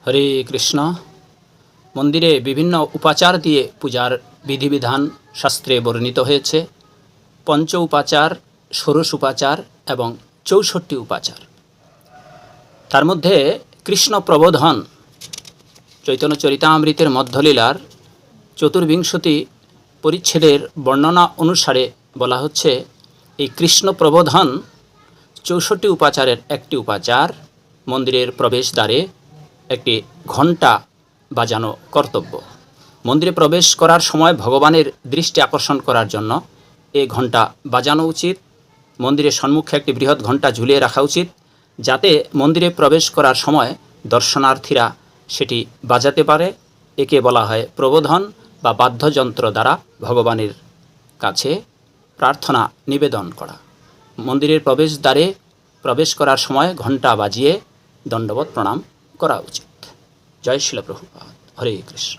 হরে কৃষ্ণ। মন্দিরে বিভিন্ন উপাচার দিয়ে পূজার বিধিবিধান শাস্ত্রে বর্ণিত হয়েছে। পঞ্চ উপাচার, ষোড়শ উপাচার এবং ৬৪ উপাচার। তার মধ্যে কৃষ্ণ প্রবোধন চৈতন্য চরিতামৃতের মধ্যলীলার ৪বিংশতি পরিচ্ছেদের বর্ণনা অনুসারে বলা হচ্ছে, এই কৃষ্ণ প্রবোধন ৬৪ উপাচারের একটি উপাচার। মন্দিরের প্রবেশদ্বারে একটি ঘণ্টা বাজানো কর্তব্য। মন্দিরে প্রবেশ করার সময় ভগবানের দৃষ্টি আকর্ষণ করার জন্য এই ঘণ্টা বাজানো উচিত। মন্দিরের সম্মুখে একটি বৃহৎ ঘণ্টা ঝুলিয়ে রাখা উচিত, যাতে মন্দিরে প্রবেশ করার সময় দর্শনার্থীরা সেটি বাজাতে পারে। একে বলা হয় প্রবোধন বা বাদ্যযন্ত্র দ্বারা ভগবানের কাছে প্রার্থনা নিবেদন করা। মন্দিরের প্রবেশদ্বারে প্রবেশ করার সময় ঘণ্টা বাজিয়ে দণ্ডবত প্রণাম করা উচিত। জয় শিল প্রভুপাদ। হরে কৃষ্ণ।